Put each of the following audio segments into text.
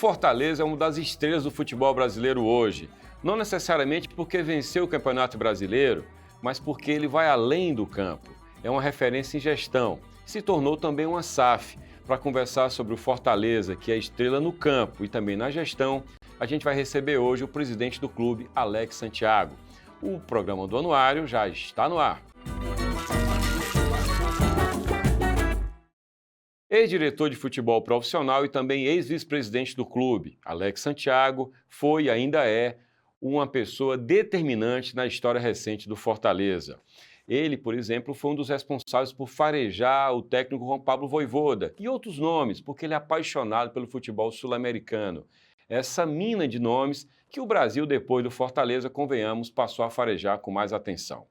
Fortaleza é uma das estrelas do futebol brasileiro hoje. Não necessariamente porque venceu o Campeonato Brasileiro, mas porque ele vai além do campo. É uma referência em gestão. Se tornou também uma SAF. Para conversar sobre o Fortaleza, que é estrela no campo e também na gestão, a gente vai receber hoje o presidente do clube, Alex Santiago. O programa do Anuário já está no ar. Ex-diretor de futebol profissional e também ex-vice-presidente do clube, Alex Santiago foi e ainda é uma pessoa determinante na história recente do Fortaleza. Ele, por exemplo, foi um dos responsáveis por farejar o técnico Juan Pablo Vojvoda e outros nomes, porque ele é apaixonado pelo futebol sul-americano. Essa mina de nomes que o Brasil, depois do Fortaleza, convenhamos, passou a farejar com mais atenção.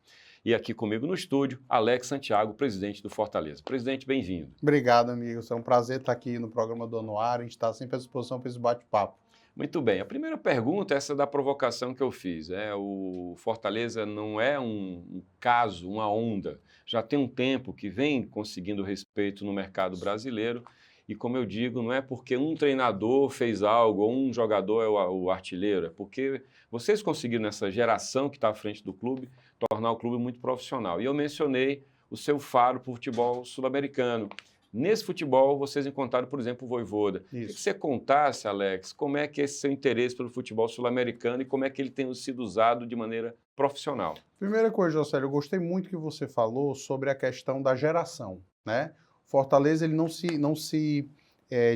E aqui comigo no estúdio, Alex Santiago, presidente do Fortaleza. Presidente, bem-vindo. Obrigado, amigos. É um prazer estar aqui no programa do Anuário. A gente está sempre à disposição para esse bate-papo. Muito bem. A primeira pergunta é essa da provocação que eu fiz. O Fortaleza não é um caso, uma onda. Já tem um tempo que vem conseguindo respeito no mercado brasileiro. E como eu digo, não é porque um treinador fez algo ou um jogador é o artilheiro. É porque vocês conseguiram, nessa geração que está à frente do clube, tornar o clube muito profissional. E eu mencionei o seu faro para o futebol sul-americano. Nesse futebol, vocês encontraram, por exemplo, o Vojvoda. Queria que você contasse, Alex, como é que é esse seu interesse pelo futebol sul-americano e como é que ele tem sido usado de maneira profissional. Primeira coisa, Josélio, eu gostei muito que você falou sobre a questão da geração, né? Fortaleza ele não se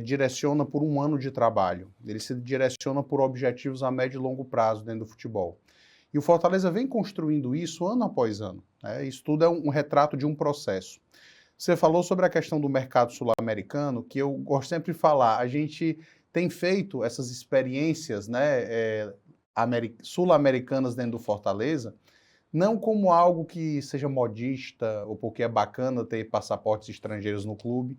direciona por um ano de trabalho, ele se direciona por objetivos a médio e longo prazo dentro do futebol. E o Fortaleza vem construindo isso ano após ano, né? Isso tudo é um retrato de um processo. Você falou sobre a questão do mercado sul-americano, que eu gosto sempre de falar, a gente tem feito essas experiências, né, sul-americanas dentro do Fortaleza, não como algo que seja modista ou porque é bacana ter passaportes estrangeiros no clube,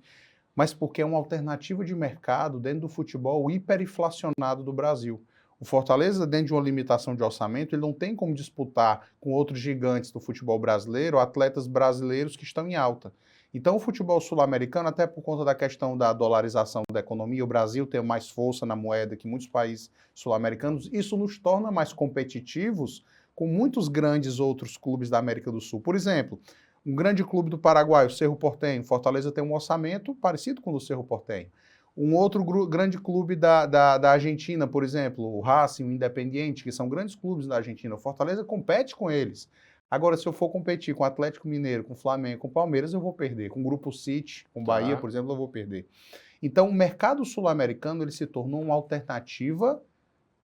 mas porque é uma alternativa de mercado dentro do futebol hiperinflacionado do Brasil. O Fortaleza, dentro de uma limitação de orçamento, ele não tem como disputar com outros gigantes do futebol brasileiro, atletas brasileiros que estão em alta. Então, o futebol sul-americano, até por conta da questão da dolarização da economia, o Brasil tem mais força na moeda que muitos países sul-americanos, isso nos torna mais competitivos com muitos grandes outros clubes da América do Sul. Por exemplo, um grande clube do Paraguai, o Cerro Porteño, Fortaleza tem um orçamento parecido com o do Cerro Porteño. Um outro grande clube da Argentina, por exemplo, o Racing, o Independiente, que são grandes clubes da Argentina. O Fortaleza compete com eles. Agora, se eu for competir com o Atlético Mineiro, com o Flamengo, com o Palmeiras, eu vou perder. Com o Grupo City, com o Bahia, por exemplo, eu vou perder. Então, o mercado sul-americano ele se tornou uma alternativa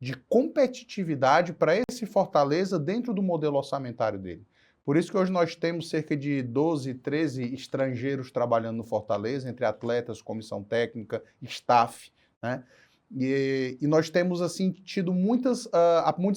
de competitividade para esse Fortaleza dentro do modelo orçamentário dele. Por isso que hoje nós temos cerca de 12, 13 estrangeiros trabalhando no Fortaleza, entre atletas, comissão técnica, staff, né? E nós temos assim tido muitos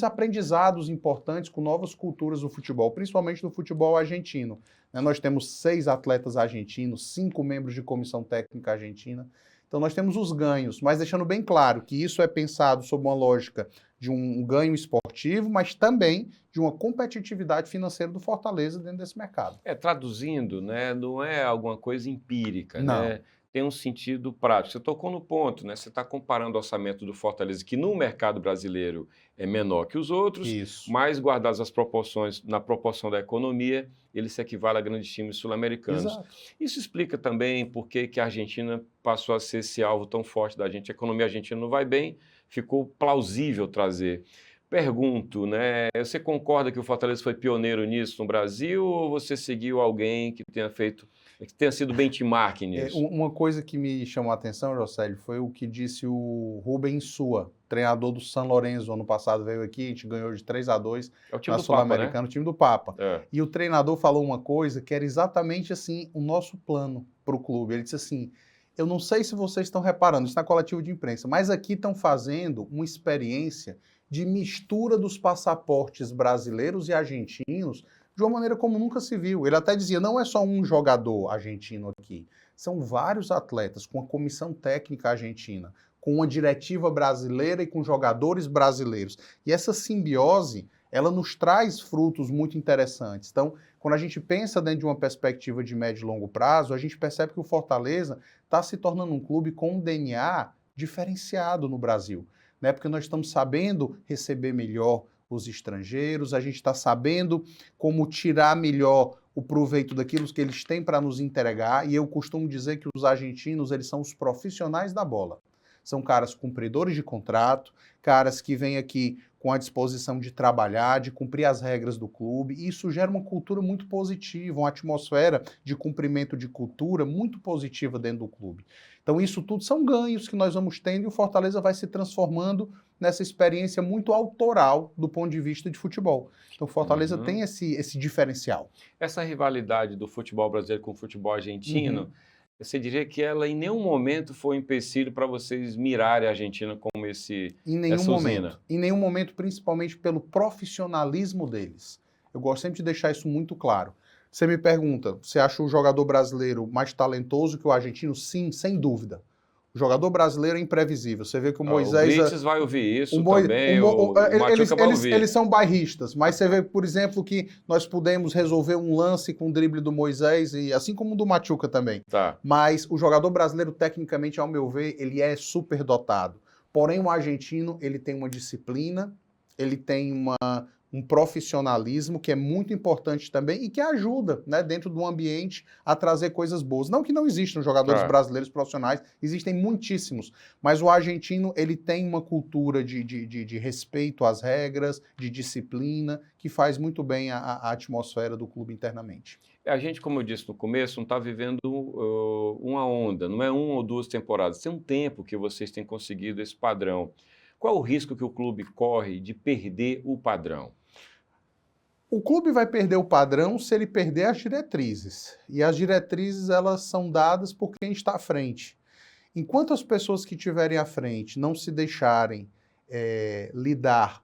aprendizados importantes com novas culturas do futebol, principalmente do futebol argentino, né? Nós temos 6 atletas argentinos, 5 membros de comissão técnica argentina. Então nós temos os ganhos, mas deixando bem claro que isso é pensado sob uma lógica de um ganho esportivo, mas também de uma competitividade financeira do Fortaleza dentro desse mercado. Traduzindo, né, não é alguma coisa empírica, Não. né? Tem um sentido prático. Você tocou no ponto, né? Você está comparando o orçamento do Fortaleza, que no mercado brasileiro é menor que os outros, Isso. mas guardadas as proporções, na proporção da economia, ele se equivale a grandes times sul-americanos. Exato. Isso explica também por que a Argentina passou a ser esse alvo tão forte da gente. A economia argentina não vai bem, ficou plausível trazer. Pergunto, né? Você concorda que o Fortaleza foi pioneiro nisso no Brasil ou você seguiu alguém que tenha sido benchmark nisso? Uma coisa que me chamou a atenção, Josélio, foi o que disse o Rubem Insua, treinador do San Lorenzo, ano passado veio aqui, a gente ganhou de 3-2 É o time na do Papa, né? Sul-Americana, o time do Papa. É. E o treinador falou uma coisa que era exatamente assim, o nosso plano para o clube. Ele disse assim, eu não sei se vocês estão reparando, isso na coletiva de imprensa, mas aqui estão fazendo uma experiência de mistura dos passaportes brasileiros e argentinos de uma maneira como nunca se viu. Ele até dizia, não é só um jogador argentino aqui, são vários atletas com a comissão técnica argentina, com uma diretiva brasileira e com jogadores brasileiros. E essa simbiose, ela nos traz frutos muito interessantes. Então, quando a gente pensa dentro de uma perspectiva de médio e longo prazo, a gente percebe que o Fortaleza está se tornando um clube com um DNA diferenciado no Brasil, né? Porque nós estamos sabendo receber melhor os estrangeiros, a gente está sabendo como tirar melhor o proveito daquilo que eles têm para nos entregar, e eu costumo dizer que os argentinos, eles são os profissionais da bola. São caras cumpridores de contrato, caras que vêm aqui com a disposição de trabalhar, de cumprir as regras do clube, e isso gera uma cultura muito positiva, uma atmosfera de cumprimento de cultura muito positiva dentro do clube. Então isso tudo são ganhos que nós vamos tendo e o Fortaleza vai se transformando nessa experiência muito autoral do ponto de vista de futebol. Então o Fortaleza tem esse diferencial. Essa rivalidade do futebol brasileiro com o futebol argentino, você diria que ela em nenhum momento foi um empecilho para vocês mirarem a Argentina como essa usina? Em nenhum momento, principalmente pelo profissionalismo deles. Eu gosto sempre de deixar isso muito claro. Você me pergunta, você acha o jogador brasileiro mais talentoso que o argentino? Sim, sem dúvida. O jogador brasileiro é imprevisível. Você vê que o Moisés... O Brites vai ouvir isso também, o Machuca vai ouvir. Eles são bairristas, mas você vê, por exemplo, que nós pudemos resolver um lance com o drible do Moisés, e assim como o do Machuca também. Tá. Mas o jogador brasileiro, tecnicamente, ao meu ver, ele é super dotado. Porém, o argentino, ele tem uma disciplina, ele tem um profissionalismo que é muito importante também e que ajuda, né, dentro do ambiente a trazer coisas boas. Não que não existam jogadores brasileiros profissionais, existem muitíssimos, mas o argentino ele tem uma cultura de respeito às regras, de disciplina, que faz muito bem a atmosfera do clube internamente. A gente, como eu disse no começo, não está vivendo uma onda, não é uma ou duas temporadas, tem um tempo que vocês têm conseguido esse padrão. Qual é o risco que o clube corre de perder o padrão? O clube vai perder o padrão se ele perder as diretrizes. E as diretrizes, elas são dadas por quem está à frente. Enquanto as pessoas que estiverem à frente não se deixarem lidar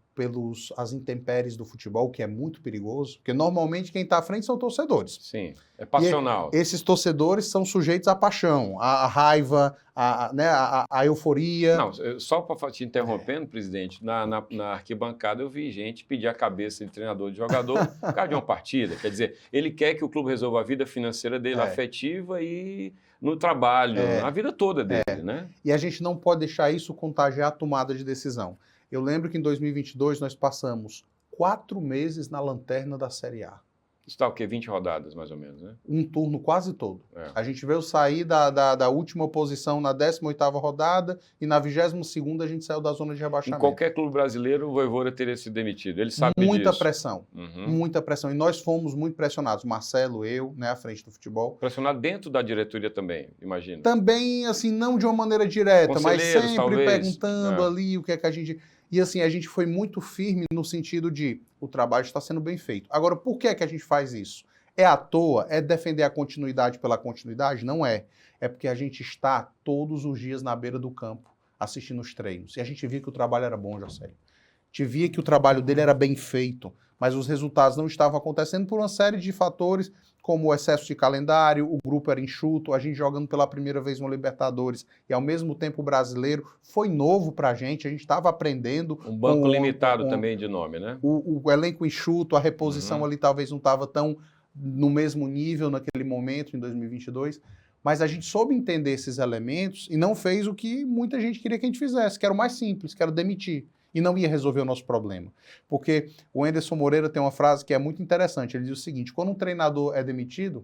as intempéries do futebol, que é muito perigoso, porque normalmente quem está à frente são torcedores. Sim, é passional. E esses torcedores são sujeitos à paixão, à raiva, à euforia. Não, só para te interrompendo, presidente, na arquibancada eu vi gente pedir a cabeça de treinador de jogador por causa de uma partida. Quer dizer, ele quer que o clube resolva a vida financeira dele, afetiva e no trabalho, a vida toda dele, né? E a gente não pode deixar isso contagiar a tomada de decisão. Eu lembro que em 2022 nós passamos 4 meses na lanterna da Série A. Isso está o quê? 20 rodadas, mais ou menos, né? Um turno quase todo. A gente veio sair da última posição na 18ª rodada e na 22ª a gente saiu da zona de rebaixamento. Em qualquer clube brasileiro, o Vojvoda teria sido demitido. Ele sabe disso. Muita pressão. Muita pressão. E nós fomos muito pressionados. Marcelo, eu, né, à frente do futebol. Pressionado dentro da diretoria também, imagino. Também, assim, não de uma maneira direta, mas sempre talvez, perguntando ali o que é que a gente... E assim, a gente foi muito firme no sentido de o trabalho está sendo bem feito. Agora, por que é que a gente faz isso? É à toa? É defender a continuidade pela continuidade? Não é. É porque a gente está todos os dias na beira do campo, assistindo os treinos. E a gente via que o trabalho era bom, Josélio. A gente via que o trabalho dele era bem feito, mas os resultados não estavam acontecendo por uma série de fatores, como o excesso de calendário, o grupo era enxuto, a gente jogando pela primeira vez no Libertadores e ao mesmo tempo o brasileiro foi novo pra gente, a gente estava aprendendo. Um banco limitado também de nome, né? O elenco enxuto, a reposição ali talvez não estava tão no mesmo nível naquele momento, em 2022, mas a gente soube entender esses elementos e não fez o que muita gente queria que a gente fizesse, que era o mais simples, que era demitir. E não ia resolver o nosso problema. Porque o Anderson Moreira tem uma frase que é muito interessante. Ele diz o seguinte: quando um treinador é demitido,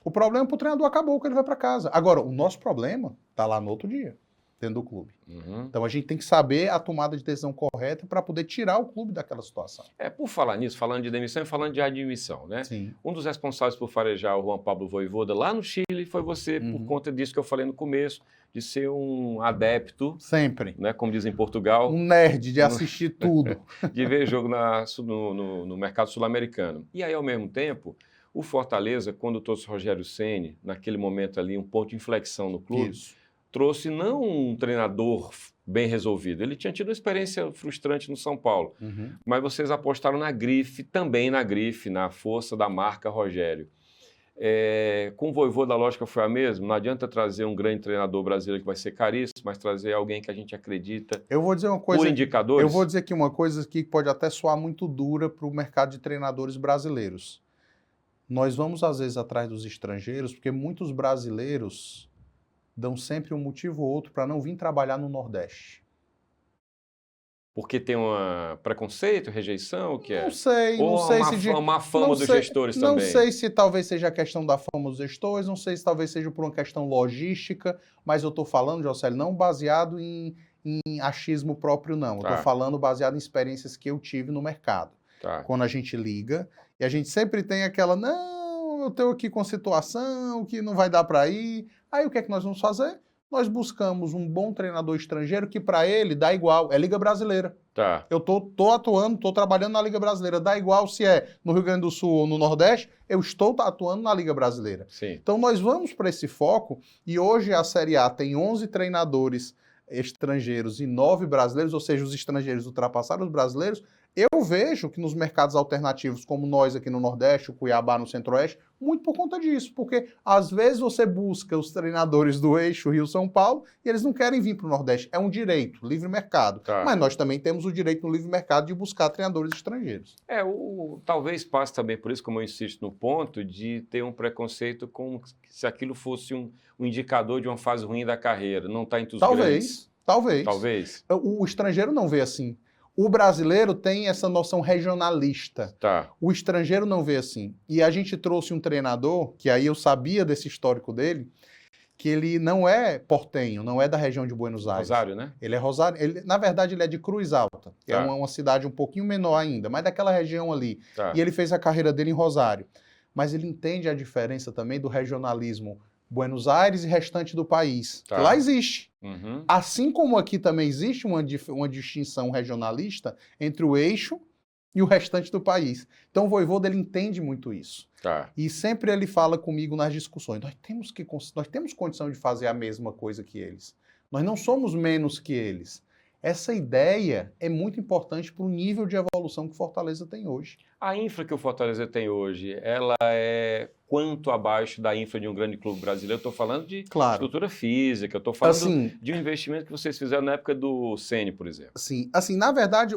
o problema para o treinador acabou, que ele vai para casa. Agora, o nosso problema está lá no outro dia, dentro do clube. Então a gente tem que saber a tomada de decisão correta para poder tirar o clube daquela situação. Por falar nisso, falando de demissão e falando de admissão, né? Sim. Um dos responsáveis por farejar o Juan Pablo Vojvoda lá no Chile foi você, por conta disso que eu falei no começo, de ser um adepto. Sempre. Né, como dizem em Portugal. Um nerd de assistir tudo. De ver jogo no mercado sul-americano. E aí, ao mesmo tempo, o Fortaleza, quando trouxe o Rogério Ceni, naquele momento ali, um ponto de inflexão no clube, trouxe não um treinador bem resolvido. Ele tinha tido uma experiência frustrante no São Paulo. Mas vocês apostaram na grife, também na grife, na força da marca Rogério. Com o Vojvoda a lógica foi a mesma? Não adianta trazer um grande treinador brasileiro que vai ser caríssimo, mas trazer alguém que a gente acredita. Eu vou dizer uma coisa. Por indicadores? Eu vou dizer aqui uma coisa que pode até soar muito dura para o mercado de treinadores brasileiros. Nós vamos, às vezes, atrás dos estrangeiros, porque muitos brasileiros dão sempre um motivo ou outro para não vir trabalhar no Nordeste. Porque tem um preconceito, rejeição, o que é? Não sei, Ou não sei se uma má fama não dos sei, gestores não também? sei se talvez seja a questão da fama dos gestores, não sei se talvez seja por uma questão logística, mas eu estou falando, Jocélio, não baseado em achismo próprio, não. Eu estou Tá. falando baseado em experiências que eu tive no mercado. Tá. Quando a gente liga, e a gente sempre tem aquela, não, eu estou aqui com situação que não vai dar para ir. Aí o que é que nós vamos fazer? Nós buscamos um bom treinador estrangeiro que para ele dá igual, é Liga Brasileira. Tá. Eu tô atuando, tô trabalhando na Liga Brasileira. Dá igual se é no Rio Grande do Sul ou no Nordeste, eu estou atuando na Liga Brasileira. Sim. Então nós vamos para esse foco e hoje a Série A tem 11 treinadores estrangeiros e 9 brasileiros, ou seja, os estrangeiros ultrapassaram os brasileiros. Eu vejo que nos mercados alternativos, como nós aqui no Nordeste, o Cuiabá no Centro-Oeste, muito por conta disso, porque às vezes você busca os treinadores do eixo Rio-São Paulo e eles não querem vir para o Nordeste. É um direito, livre mercado. Tá. Mas nós também temos o direito no livre mercado de buscar treinadores estrangeiros. Talvez passe também por isso, como eu insisto no ponto, de ter um preconceito com se aquilo fosse um indicador de uma fase ruim da carreira, não está entre os grandes. Talvez. O estrangeiro não vê assim. O brasileiro tem essa noção regionalista. Tá. O estrangeiro não vê assim. E a gente trouxe um treinador, que aí eu sabia desse histórico dele, que ele não é portenho, não é da região de Buenos Aires. Rosário, né? Ele é Rosário. Na verdade, ele é de Cruz Alta, que é uma cidade um pouquinho menor ainda, mas daquela região ali. Tá. E ele fez a carreira dele em Rosário. Mas ele entende a diferença também do regionalismo Buenos Aires e restante do país. Tá. Lá existe. Uhum. Assim como aqui também existe uma distinção regionalista entre o eixo e o restante do país. Então o Vojvoda ele entende muito isso. Tá. E sempre ele fala comigo nas discussões, nós temos condição de fazer a mesma coisa que eles. Nós não somos menos que eles. Essa ideia é muito importante para o nível de evolução que o Fortaleza tem hoje. A infra que o Fortaleza tem hoje, ela é quanto abaixo da infra de um grande clube brasileiro? Eu estou falando de estrutura física, eu estou falando de um investimento que vocês fizeram na época do Ceni, por exemplo. Sim, assim, na verdade,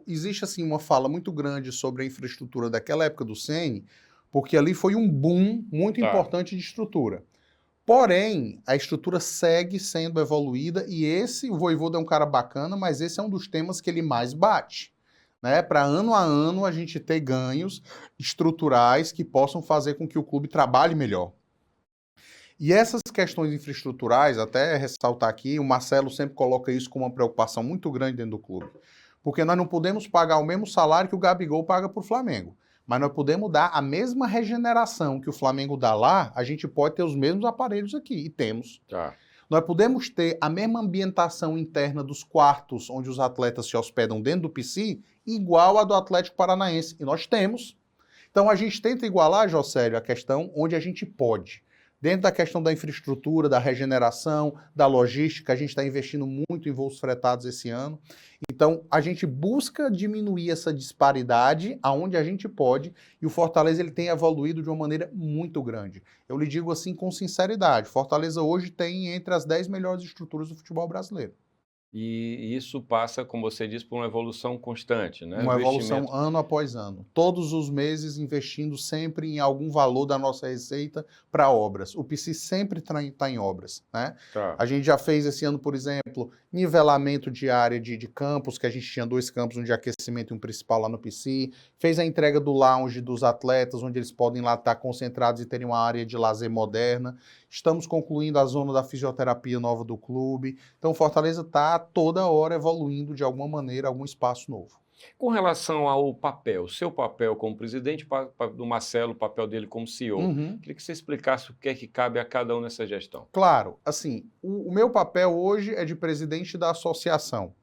existe assim, uma fala muito grande sobre a infraestrutura daquela época do Ceni, porque ali foi um boom muito importante de estrutura. Porém, a estrutura segue sendo evoluída e o Vojvoda é um cara bacana, mas esse é um dos temas que ele mais bate. Né? Para ano a ano a gente ter ganhos estruturais que possam fazer com que o clube trabalhe melhor. E essas questões infraestruturais, até ressaltar aqui, o Marcelo sempre coloca isso como uma preocupação muito grande dentro do clube. Porque nós não podemos pagar o mesmo salário que o Gabigol paga para o Flamengo. Mas nós podemos dar a mesma regeneração que o Flamengo dá lá, a gente pode ter os mesmos aparelhos aqui, e temos. Tá. Nós podemos ter a mesma ambientação interna dos quartos onde os atletas se hospedam dentro do PC, igual a do Atlético Paranaense, e nós temos. Então a gente tenta igualar, Jocélio, a questão onde a gente pode. Dentro da questão da infraestrutura, da regeneração, da logística, a gente está investindo muito em voos fretados esse ano. Então, a gente busca diminuir essa disparidade aonde a gente pode, e o Fortaleza ele tem evoluído de uma maneira muito grande. Eu lhe digo assim com sinceridade, Fortaleza hoje tem entre as 10 melhores estruturas do futebol brasileiro. E isso passa, como você disse, por uma evolução constante, né? Uma evolução ano após ano. Todos os meses investindo sempre em algum valor da nossa receita para obras. O PC sempre está em obras, né? Tá. A gente já fez esse ano, por exemplo, nivelamento de área de campos, que a gente tinha 2 campos, um de aquecimento e um principal lá no PC. Fez a entrega do lounge dos atletas, onde eles podem lá estar concentrados e terem uma área de lazer moderna. Estamos concluindo a zona da fisioterapia nova do clube. Então, Fortaleza está toda hora evoluindo de alguma maneira, algum espaço novo. Com relação ao papel, seu papel como presidente, do Marcelo, o papel dele como CEO, queria que você explicasse o que é que cabe a cada um nessa gestão. Claro, assim, o meu papel hoje é de presidente da associação.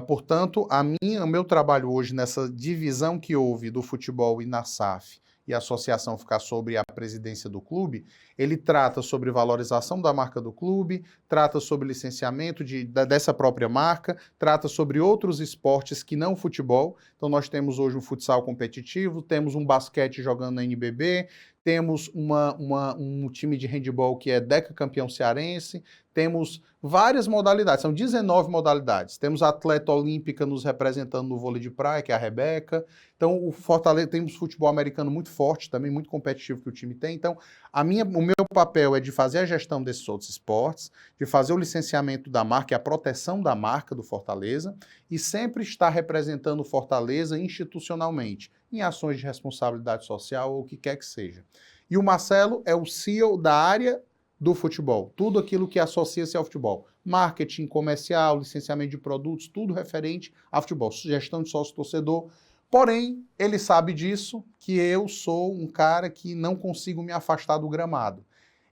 Portanto, o meu trabalho hoje nessa divisão que houve do futebol e na SAF, e a associação ficar sobre a presidência do clube, ele trata sobre valorização da marca do clube, trata sobre licenciamento dessa própria marca, trata sobre outros esportes que não o futebol. Então nós temos hoje um futsal competitivo, temos um basquete jogando na NBB, temos um time de handebol que é decacampeão cearense, temos várias modalidades, são 19 modalidades. Temos a atleta olímpica nos representando no vôlei de praia, que é a Rebeca. Então, o Fortaleza, temos futebol americano muito forte, também muito competitivo que o time tem. Então, o meu papel é de fazer a gestão desses outros esportes, de fazer o licenciamento da marca e a proteção da marca do Fortaleza, e sempre estar representando o Fortaleza institucionalmente, em ações de responsabilidade social ou o que quer que seja. E o Marcelo é o CEO da área do futebol, tudo aquilo que associa-se ao futebol. Marketing comercial, licenciamento de produtos, tudo referente a futebol, gestão de sócio-torcedor. Porém, ele sabe disso, que eu sou um cara que não consigo me afastar do gramado.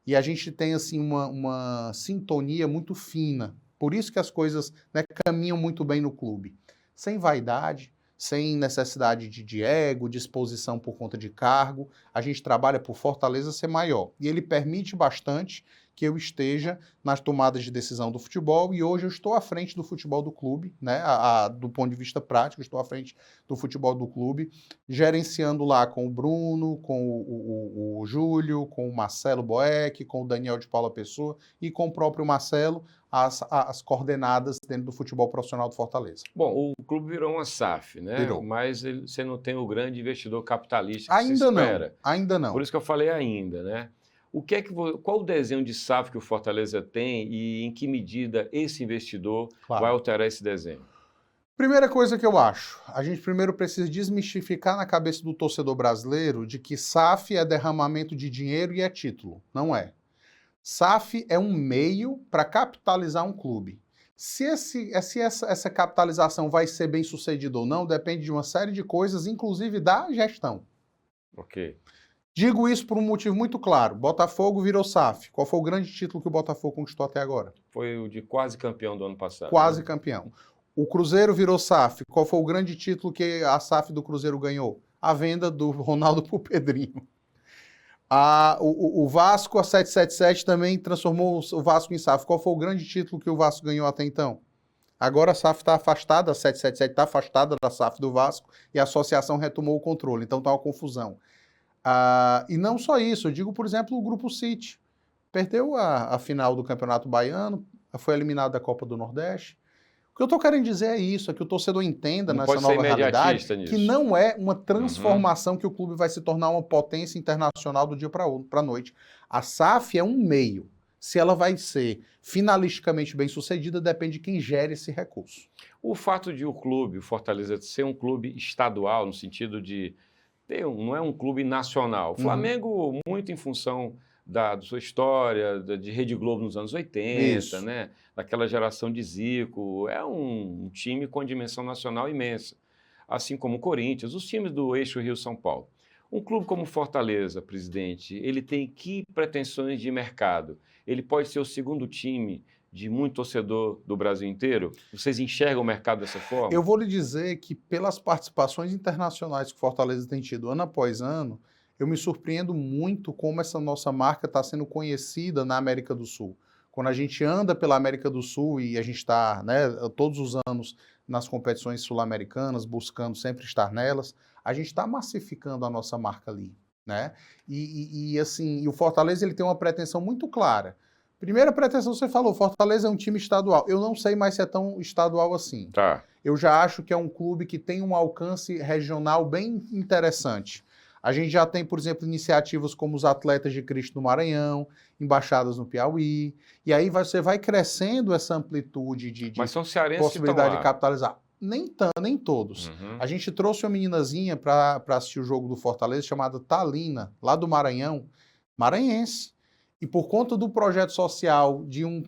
E a gente tem assim uma sintonia muito fina. Por isso que as coisas, né, caminham muito bem no clube. Sem vaidade, sem necessidade de ego, de exposição por conta de cargo. A gente trabalha por Fortaleza ser maior. E ele permite bastante que eu esteja nas tomadas de decisão do futebol, e hoje eu estou à frente do futebol do clube, né? Do ponto de vista prático, estou à frente do futebol do clube, gerenciando lá com o Bruno, com o Júlio, com o Marcelo Boeck, com o Daniel de Paula Pessoa e com o próprio Marcelo, as coordenadas dentro do futebol profissional do Fortaleza. Bom, o clube virou uma SAF, né? Virou. Mas você não tem o grande investidor capitalista que Ainda se espera. não, ainda não. Por isso que eu falei ainda, né? Qual o desenho de SAF que o Fortaleza tem e em que medida esse investidor vai alterar esse desenho? Primeira coisa que eu acho, a gente primeiro precisa desmistificar na cabeça do torcedor brasileiro de que SAF é derramamento de dinheiro e é título. Não é. SAF é um meio para capitalizar um clube. Se essa capitalização vai ser bem sucedida ou não, depende de uma série de coisas, inclusive da gestão. Ok. Digo isso por um motivo muito claro. Botafogo virou SAF. Qual foi o grande título que o Botafogo conquistou até agora? Foi o de quase campeão do ano passado. Quase campeão. O Cruzeiro virou SAF. Qual foi o grande título que a SAF do Cruzeiro ganhou? A venda do Ronaldo pro Pedrinho. O Vasco, a 777, também transformou o Vasco em SAF. Qual foi o grande título que o Vasco ganhou até então? Agora a SAF está afastada, a 777 está afastada da SAF do Vasco e a associação retomou o controle. Então está uma confusão. E não só isso, eu digo, por exemplo, o Grupo City. Perdeu a final do Campeonato Baiano, foi eliminado da Copa do Nordeste. O que eu estou querendo dizer é isso, é que o torcedor entenda nessa nova realidade que não é uma transformação que o clube vai se tornar uma potência internacional do dia para a noite. A SAF é um meio. Se ela vai ser finalisticamente bem sucedida, depende de quem gere esse recurso. O fato de o clube, o Fortaleza, ser um clube estadual, no sentido de não é um clube nacional. O Flamengo, muito em função da sua história, de Rede Globo nos anos 80, né? Daquela geração de Zico, é um time com dimensão nacional imensa. Assim como o Corinthians, os times do eixo Rio-São Paulo. Um clube como Fortaleza, presidente, ele tem que pretensões de mercado? Ele pode ser o segundo time de muito torcedor do Brasil inteiro? Vocês enxergam o mercado dessa forma? Eu vou lhe dizer que pelas participações internacionais que Fortaleza tem tido ano após ano, eu me surpreendo muito como essa nossa marca está sendo conhecida na América do Sul. Quando a gente anda pela América do Sul e a gente está, né, todos os anos nas competições sul-americanas, buscando sempre estar nelas, a gente está massificando a nossa marca ali, né? E o Fortaleza ele tem uma pretensão muito clara. Primeira pretensão, você falou, Fortaleza é um time estadual. Eu não sei mais se é tão estadual assim. Tá. Eu já acho que é um clube que tem um alcance regional bem interessante. A gente já tem, por exemplo, iniciativas como os Atletas de Cristo no Maranhão, embaixadas no Piauí, e aí você vai crescendo essa amplitude de Mas são cearenses possibilidade de capitalizar. Nem todos. A gente trouxe uma meninazinha para assistir o jogo do Fortaleza, chamada Thalina, lá do Maranhão, maranhense. E por conta do projeto social de um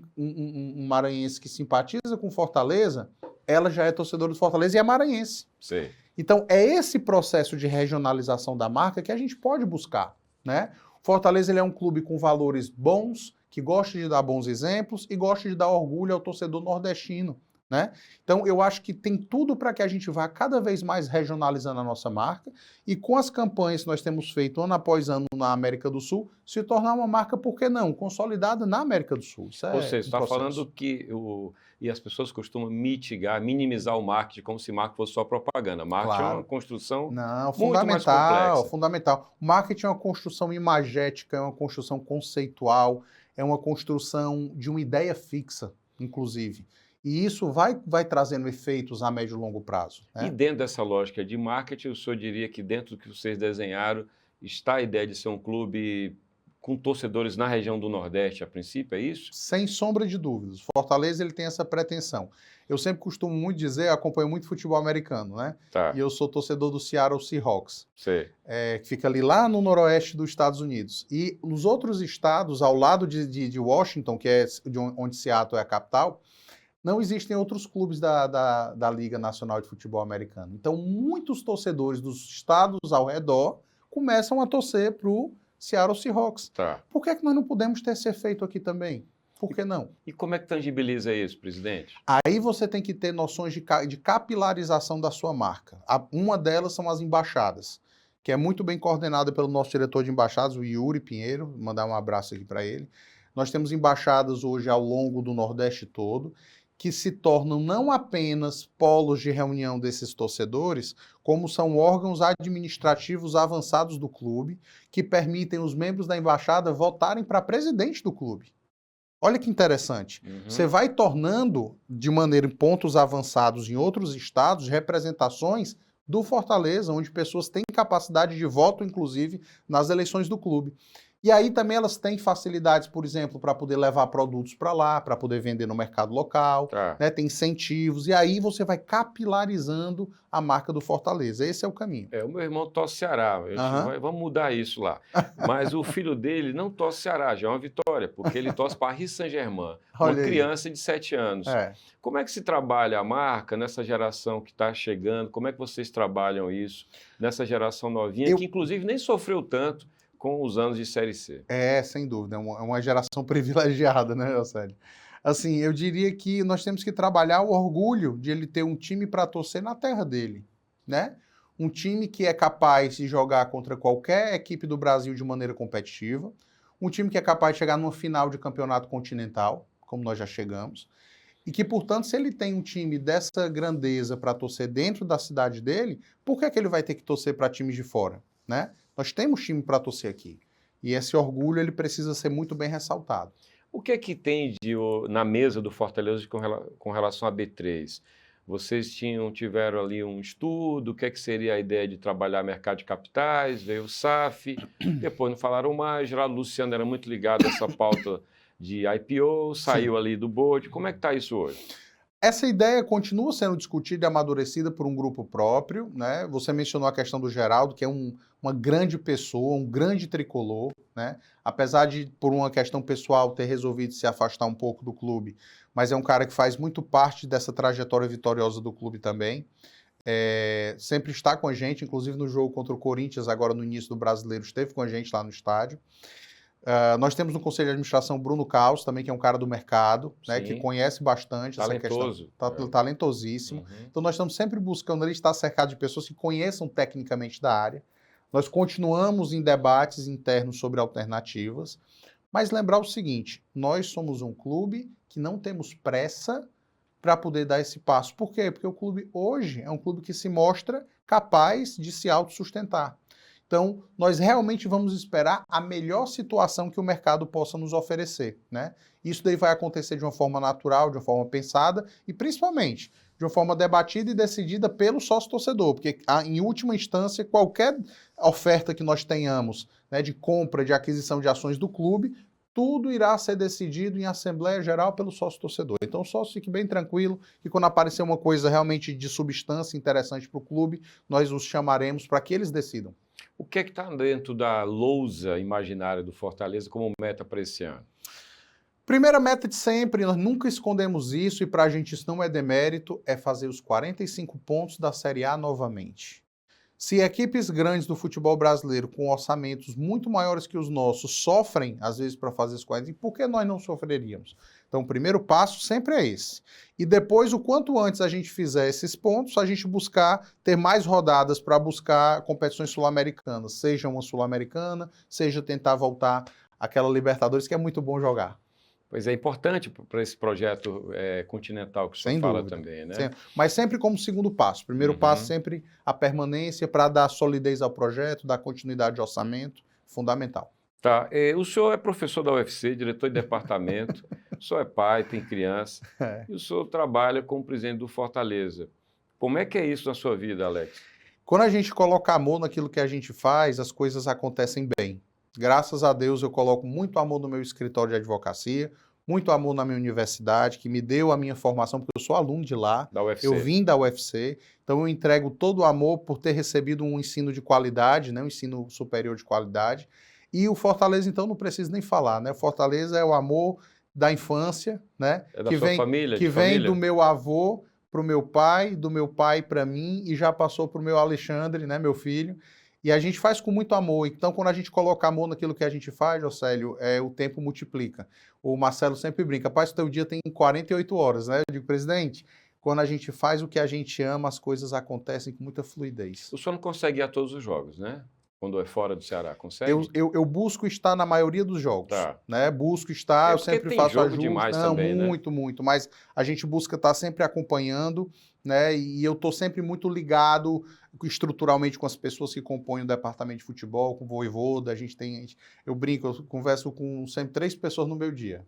maranhense que simpatiza com Fortaleza, ela já é torcedora do Fortaleza e é maranhense. Sim. Então, é esse processo de regionalização da marca que a gente pode buscar, né? Fortaleza ele é um clube com valores bons, que gosta de dar bons exemplos e gosta de dar orgulho ao torcedor nordestino, né? Então, eu acho que tem tudo para que a gente vá cada vez mais regionalizando a nossa marca e com as campanhas que nós temos feito ano após ano na América do Sul, se tornar uma marca, por que não, consolidada na América do Sul. Isso Ou é seja, um está processo. falando que e as pessoas costumam minimizar o marketing como se marketing fosse só propaganda. Marketing é uma construção Não, muito mais fundamental, complexa. fundamental. O marketing é uma construção imagética, é uma construção conceitual, é uma construção de uma ideia fixa, inclusive. E isso vai trazendo efeitos a médio e longo prazo. E Né? dentro dessa lógica de marketing, o senhor diria que dentro do que vocês desenharam está a ideia de ser um clube com torcedores na região do Nordeste, a princípio, é isso? Sem sombra de dúvidas. Fortaleza ele tem essa pretensão. Eu sempre costumo muito dizer, acompanho muito futebol americano, né? Tá, E eu sou torcedor do Seattle Seahawks, sei. que fica ali lá no noroeste dos Estados Unidos. E nos outros estados, ao lado de Washington, que é onde Seattle é a capital, não existem outros clubes da Liga Nacional de Futebol Americano. Então, muitos torcedores dos estados ao redor começam a torcer para o Seattle Seahawks. Tá. Por que é que nós não podemos ter esse efeito aqui também? Por que não? E como é que tangibiliza isso, presidente? Aí você tem que ter noções de capilarização da sua marca. Uma delas são as embaixadas, que é muito bem coordenada pelo nosso diretor de embaixadas, o Yuri Pinheiro, mandar um abraço aqui para ele. Nós temos embaixadas hoje ao longo do Nordeste todo, que se tornam não apenas polos de reunião desses torcedores, como são órgãos administrativos avançados do clube, que permitem os membros da embaixada votarem para presidente do clube. Olha que interessante. Você vai tornando, de maneira em pontos avançados em outros estados, representações do Fortaleza, onde pessoas têm capacidade de voto, inclusive, nas eleições do clube. E aí também elas têm facilidades, por exemplo, para poder levar produtos para lá, para poder vender no mercado local, Tá. né? Tem incentivos, e aí você vai capilarizando a marca do Fortaleza. Esse é o caminho. O meu irmão torce Ceará, vamos mudar isso lá. Mas o filho dele não torce Ceará, já é uma vitória, porque ele torce Paris Saint-Germain, uma Olha aí. criança de 7 anos. É. Como é que se trabalha a marca nessa geração que está chegando? Como é que vocês trabalham isso nessa geração novinha, que inclusive nem sofreu tanto com os anos de Série C? Sem dúvida, é uma geração privilegiada, né, Eusélio? Assim, eu diria que nós temos que trabalhar o orgulho de ele ter um time para torcer na terra dele, né? Um time que é capaz de jogar contra qualquer equipe do Brasil de maneira competitiva, um time que é capaz de chegar numa final de campeonato continental, como nós já chegamos, e que, portanto, se ele tem um time dessa grandeza para torcer dentro da cidade dele, por que é que ele vai ter que torcer para times de fora, né? Nós temos time para torcer aqui. E esse orgulho ele precisa ser muito bem ressaltado. O que é que tem na mesa do Fortaleza com relação a B3? Vocês tiveram ali um estudo, o que é que seria a ideia de trabalhar mercado de capitais, veio o SAF, depois não falaram mais, Geraldo Luciano era muito ligado a essa pauta de IPO, saiu ali do board. Como é que está isso hoje? Essa ideia continua sendo discutida e amadurecida por um grupo próprio, né? Você mencionou a questão do Geraldo, que é uma grande pessoa, um grande tricolor, né? Apesar de, por uma questão pessoal, ter resolvido se afastar um pouco do clube, mas é um cara que faz muito parte dessa trajetória vitoriosa do clube também. Sempre está com a gente, inclusive no jogo contra o Corinthians, agora no início do Brasileiro, esteve com a gente lá no estádio. Nós temos no Conselho de Administração Bruno Caos, também, que é um cara do mercado, né, que conhece bastante talentoso. essa questão. Talentosíssimo. Então nós estamos sempre buscando ali estar cercado de pessoas que conheçam tecnicamente da área. Nós continuamos em debates internos sobre alternativas, mas lembrar o seguinte, nós somos um clube que não temos pressa para poder dar esse passo. Por quê? Porque o clube hoje é um clube que se mostra capaz de se autossustentar. Então, nós realmente vamos esperar a melhor situação que o mercado possa nos oferecer, né? Isso daí vai acontecer de uma forma natural, de uma forma pensada e, principalmente, de uma forma debatida e decidida pelo sócio-torcedor, porque, em última instância, qualquer oferta que nós tenhamos, né, de compra, de aquisição de ações do clube, tudo irá ser decidido em Assembleia Geral pelo sócio-torcedor. Então, o sócio fique bem tranquilo que quando aparecer uma coisa realmente de substância interessante para o clube, nós os chamaremos para que eles decidam. O que é que está dentro da lousa imaginária do Fortaleza como meta para esse ano? Primeira meta de sempre, nós nunca escondemos isso e para a gente isso não é demérito, é fazer os 45 pontos da Série A novamente. Se equipes grandes do futebol brasileiro, com orçamentos muito maiores que os nossos, sofrem, às vezes, para fazer as coisas, por que nós não sofreríamos? Então, o primeiro passo sempre é esse. E depois, o quanto antes a gente fizer esses pontos, a gente buscar ter mais rodadas para buscar competições sul-americanas, seja uma sul-americana, seja tentar voltar àquela Libertadores, que é muito bom jogar. Pois é importante para esse projeto continental que o senhor fala também, né? Mas sempre como segundo passo. Primeiro passo sempre a permanência para dar solidez ao projeto, dar continuidade ao orçamento, fundamental. Tá. O senhor é professor da UFC, diretor de departamento, o senhor é pai, tem criança, e o senhor trabalha como presidente do Fortaleza. Como é que é isso na sua vida, Alex? Quando a gente coloca amor naquilo que a gente faz, as coisas acontecem bem. Graças a Deus eu coloco muito amor no meu escritório de advocacia, muito amor na minha universidade, que me deu a minha formação, porque eu sou aluno de lá, da UFC. Eu vim da UFC, então eu entrego todo o amor por ter recebido um ensino de qualidade, né, um ensino superior de qualidade. E o Fortaleza, então, não preciso nem falar, né? O Fortaleza é o amor da infância, né? É da sua família? Que vem do meu avô para o meu pai, do meu pai para mim, e já passou para o meu Alexandre, né, meu filho. E a gente faz com muito amor. Então, quando a gente coloca amor naquilo que a gente faz, Jocélio, o tempo multiplica. O Marcelo sempre brinca, rapaz, o teu dia tem 48 horas, né? Eu digo, presidente, quando a gente faz o que a gente ama, as coisas acontecem com muita fluidez. O senhor não consegue ir a todos os jogos, né? Quando é fora do Ceará, consegue? Eu busco estar na maioria dos jogos, né? Busco estar, eu sempre faço jogo demais também, muito, né? muito, mas a gente busca estar sempre acompanhando, né? E eu estou sempre muito ligado estruturalmente com as pessoas que compõem o departamento de futebol, com o Vojvoda, eu brinco, eu converso com sempre 3 pessoas no meu dia.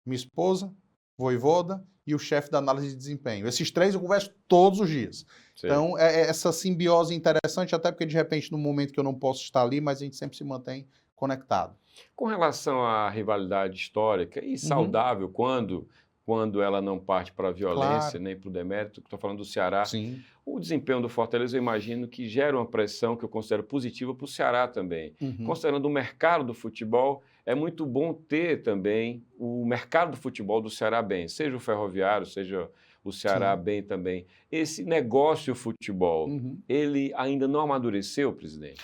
Minha esposa, Vojvoda e o chefe da análise de desempenho. Esses 3 eu converso todos os dias. Sim. Então, essa simbiose interessante, até porque, de repente, no momento que eu não posso estar ali, mas a gente sempre se mantém conectado. Com relação à rivalidade histórica e saudável, quando ela não parte para a violência, nem para o demérito, que estou falando do Ceará, Sim. O desempenho do Fortaleza, eu imagino que gera uma pressão que eu considero positiva para o Ceará também. Considerando o mercado do futebol, é muito bom ter também o mercado do futebol do Ceará bem, seja o Ferroviário, seja o Ceará bem também. Esse negócio futebol, ele ainda não amadureceu, presidente?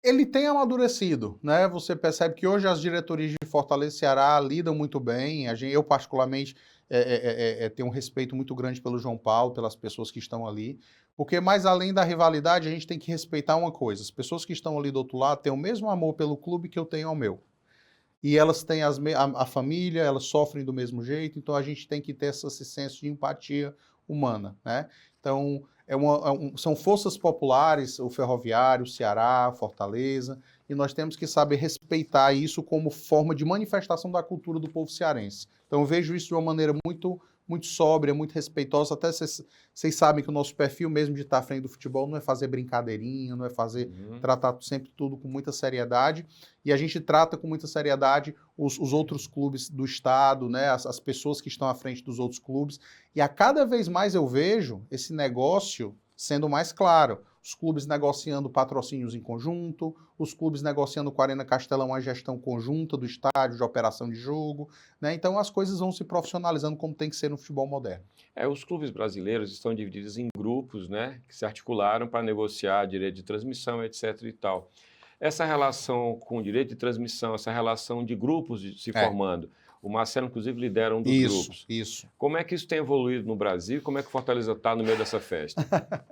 Ele tem amadurecido, né? Você percebe que hoje as diretorias de Fortaleza e Ceará lidam muito bem. Eu, particularmente, tenho um respeito muito grande pelo João Paulo, pelas pessoas que estão ali, porque mais além da rivalidade, a gente tem que respeitar uma coisa. As pessoas que estão ali do outro lado têm o mesmo amor pelo clube que eu tenho ao meu. E elas têm a família, elas sofrem do mesmo jeito, então a gente tem que ter esse senso de empatia humana, né? Então, são forças populares, o Ferroviário, o Ceará, Fortaleza, e nós temos que saber respeitar isso como forma de manifestação da cultura do povo cearense. Então, eu vejo isso de uma maneira muito, muito sóbria, muito respeitosa. Até vocês sabem que o nosso perfil mesmo de estar à frente do futebol não é fazer brincadeirinha, não é fazer tratar sempre tudo com muita seriedade. E a gente trata com muita seriedade os outros clubes do estado, né? As pessoas que estão à frente dos outros clubes. E a cada vez mais eu vejo esse negócio sendo mais claro. Os clubes negociando patrocínios em conjunto, os clubes negociando com a Arena Castelão a gestão conjunta do estádio, de operação de jogo, né? Então as coisas vão se profissionalizando como tem que ser no futebol moderno. Os clubes brasileiros estão divididos em grupos, né? Que se articularam para negociar direito de transmissão, etc. e tal. Essa relação com o direito de transmissão, essa relação de grupos se formando, o Marcelo, inclusive, lidera um dos grupos. Isso. Como é que isso tem evoluído no Brasil? Como é que o Fortaleza está no meio dessa festa?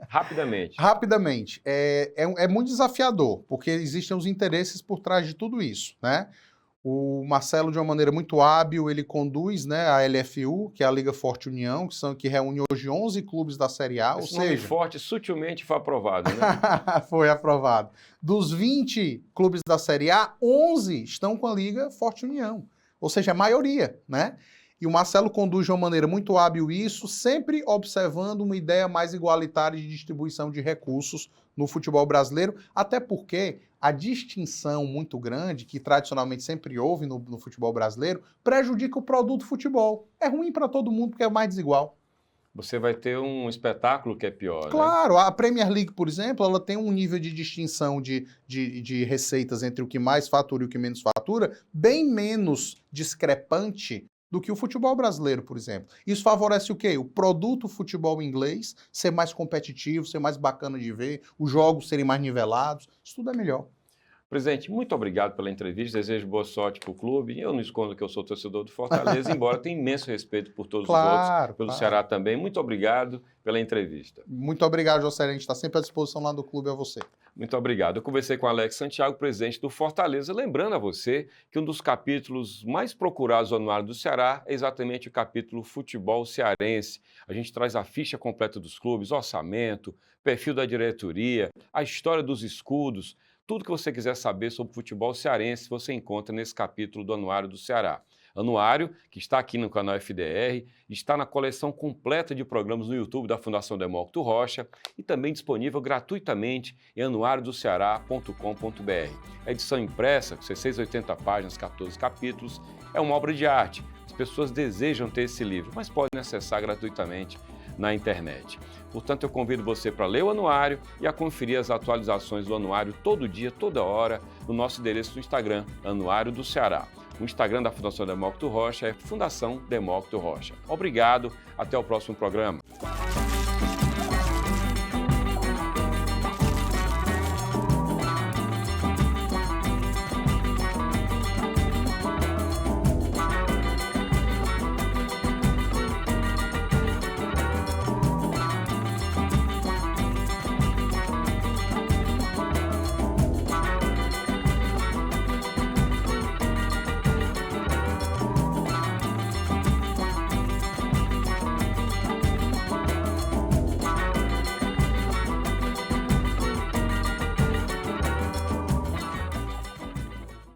Rapidamente. Rapidamente. É muito desafiador, porque existem os interesses por trás de tudo isso, né? O Marcelo, de uma maneira muito hábil, ele conduz, né, a LFU, que é a Liga Forte União, que reúne hoje 11 clubes da Série A. Esse nome forte sutilmente foi aprovado, né? Foi aprovado. Dos 20 clubes da Série A, 11 estão com a Liga Forte União. Ou seja, a maioria, né? E o Marcelo conduz de uma maneira muito hábil isso, sempre observando uma ideia mais igualitária de distribuição de recursos no futebol brasileiro, até porque a distinção muito grande, que tradicionalmente sempre houve no futebol brasileiro, prejudica o produto futebol. É ruim para todo mundo porque é mais desigual. Você vai ter um espetáculo que é pior, claro, né? A Premier League, por exemplo, ela tem um nível de distinção de receitas entre o que mais fatura e o que menos fatura, bem menos discrepante do que o futebol brasileiro, por exemplo. Isso favorece o quê? O produto futebol inglês ser mais competitivo, ser mais bacana de ver, os jogos serem mais nivelados, isso tudo é melhor. Presidente, muito obrigado pela entrevista, desejo boa sorte para o clube. Eu não escondo que eu sou torcedor do Fortaleza, embora tenha imenso respeito por todos os outros, pelo Ceará também. Muito obrigado pela entrevista. Muito obrigado, José. A gente está sempre à disposição lá do clube a você. Muito obrigado. Eu conversei com Alex Santiago, presidente do Fortaleza, lembrando a você que um dos capítulos mais procurados do Anuário do Ceará é exatamente o capítulo Futebol Cearense. A gente traz a ficha completa dos clubes, orçamento, perfil da diretoria, a história dos escudos. Tudo que você quiser saber sobre futebol cearense, você encontra nesse capítulo do Anuário do Ceará. Anuário, que está aqui no canal FDR, está na coleção completa de programas no YouTube da Fundação Demócrito Rocha e também disponível gratuitamente em anuariodoceará.com.br. A edição impressa, com 680 páginas, 14 capítulos, é uma obra de arte. As pessoas desejam ter esse livro, mas podem acessar gratuitamente na internet. Portanto, eu convido você para ler o anuário e a conferir as atualizações do anuário todo dia, toda hora, no nosso endereço do Instagram, Anuário do Ceará. O Instagram da Fundação Demócrito Rocha é Fundação Demócrito Rocha. Obrigado, até o próximo programa.